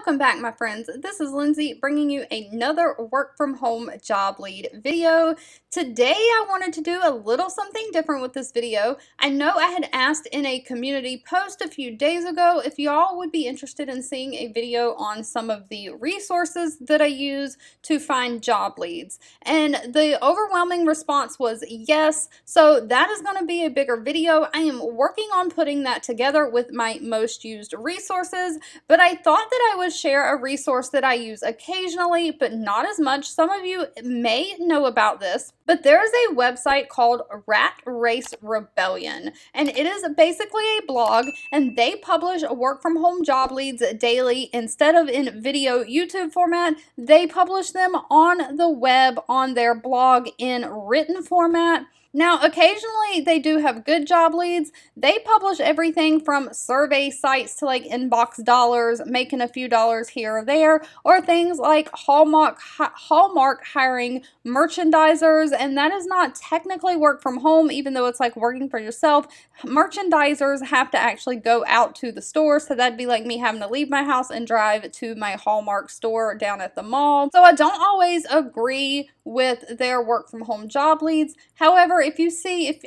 Welcome back, my friends. This is Lindsay bringing you another work from home job lead video. Today I wanted to do a little something different with this video. I know I had asked in a community post a few days ago if y'all would be interested in seeing a video on some of the resources that I use to find job leads. And the overwhelming response was yes, so that is going to be a bigger video. I am working on putting that together with my most used resources, but I thought that I would share a resource that I use occasionally, but not as much. Some of you may know about this, but there is a website called Rat Race Rebellion, and it is basically a blog, and they publish work from home job leads daily. Instead of in video YouTube format, they publish them on the web on their blog in written format. Now, occasionally they do have good job leads. They publish everything from survey sites to like inbox dollars, making a few dollars here or there, or things like Hallmark hiring merchandisers, and that is not technically work from home, even though it's like working for yourself. Merchandisers have to actually go out to the store, so that'd be like me having to leave my house and drive to my Hallmark store down at the mall. So I don't always agree with their work from home job leads. However, if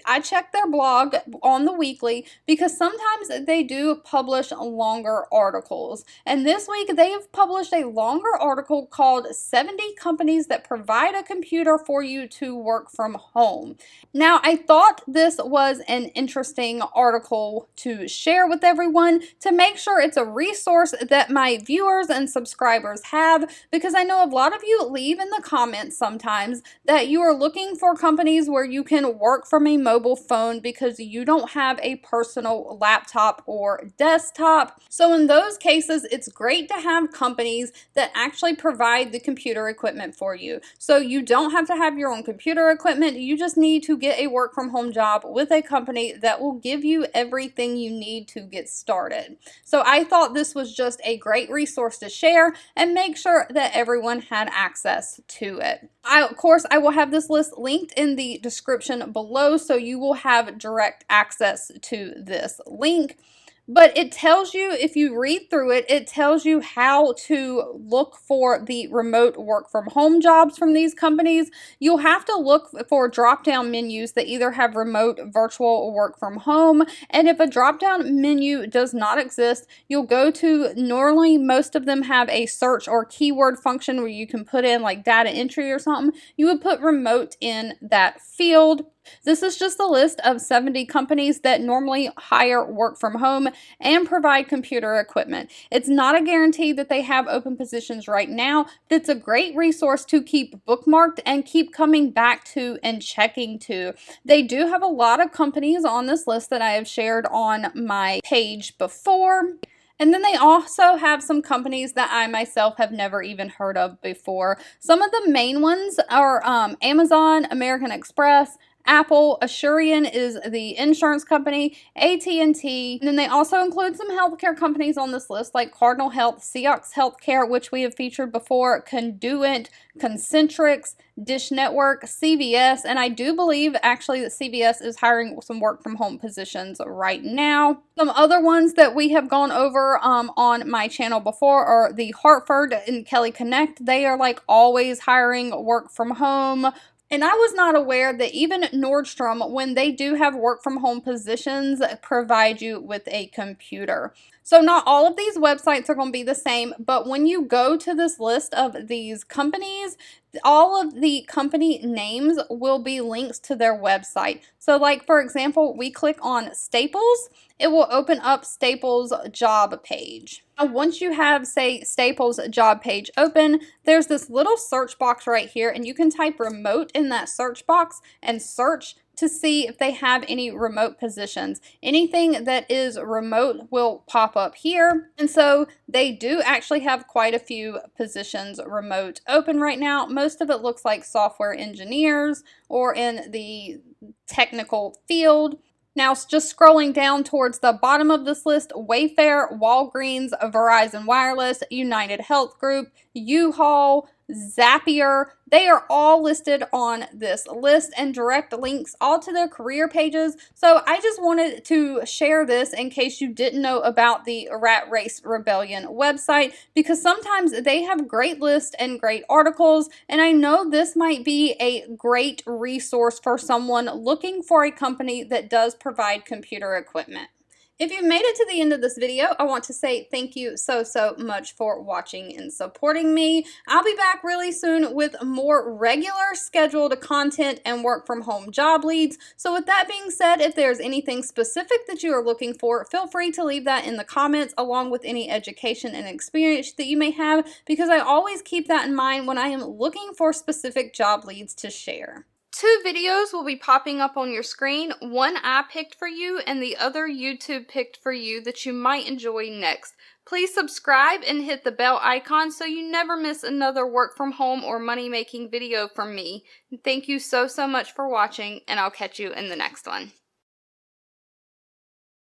I check their blog on the weekly, because sometimes they do publish longer articles. And this week they have published a longer article called 70 Companies That Provide a Computer for You to Work from Home. Now, I thought this was an interesting article to share with everyone to make sure it's a resource that my viewers and subscribers have, because I know a lot of you leave in the comments sometimes that you are looking for companies where you can work from a mobile phone because you don't have a personal laptop or desktop. So in those cases, it's great to have companies that actually provide the computer equipment for you. So you don't have to have your own computer equipment. You just need to get a work from home job with a company that will give you everything you need to get started. So I thought this was just a great resource to share and make sure that everyone had access to it. Of course, I will have this list linked in the description below, so you will have direct access to this link. But it tells you, if you read through it, it tells you how to look for the remote work from home jobs from these companies. You'll have to look for drop-down menus that either have remote, virtual, or work from home. And if a drop-down menu does not exist, you'll go to, normally most of them have a search or keyword function where you can put in like data entry or something. You would put remote in that field. This is just a list of 70 companies that normally hire work from home and provide computer equipment. It's not a guarantee that they have open positions right now, but it's a great resource to keep bookmarked and keep coming back to and checking to. They do have a lot of companies on this list that I have shared on my page before. And then they also have some companies that I myself have never even heard of before. Some of the main ones are Amazon, American Express, Apple, Asurion is the insurance company, AT&T, and then they also include some healthcare companies on this list like Cardinal Health, Seahawks Healthcare, which we have featured before, Conduent, Concentrix, Dish Network, CVS, and I do believe actually that CVS is hiring some work from home positions right now. Some other ones that we have gone over on my channel before are the Hartford and Kelly Connect. They are like always hiring work from home. And I was not aware that even Nordstrom, when they do have work from home positions, provide you with a computer. So not all of these websites are going to be the same, but when you go to this list of these companies, all of the company names will be links to their website. So like, for example, we click on Staples, it will open up Staples job page. Now, once you have, say, Staples job page open, there's this little search box right here, and you can type remote in that search box and search to see if they have any remote positions. Anything that is remote will pop up here. And so they do actually have quite a few positions remote open right now. Most of it looks like software engineers or in the technical field. Now, just scrolling down towards the bottom of this list, Wayfair, Walgreens, Verizon Wireless, United Health Group, U-Haul, Zapier, They are all listed on this list and direct links all to their career pages. So I just wanted to share this in case you didn't know about the Rat Race Rebellion website, because sometimes they have great lists and great articles, and I know this might be a great resource for someone looking for a company that does provide computer equipment. If you've made it to the end of this video, I want to say thank you so much for watching and supporting me. I'll be back really soon with more regular scheduled content and work from home job leads. So with that being said, if there's anything specific that you are looking for, feel free to leave that in the comments along with any education and experience that you may have, because I always keep that in mind when I am looking for specific job leads to share. Two videos will be popping up on your screen. One I picked for you and the other YouTube picked for you that you might enjoy next. Please subscribe and hit the bell icon so you never miss another work from home or money making video from me. Thank you so much for watching, and I'll catch you in the next one.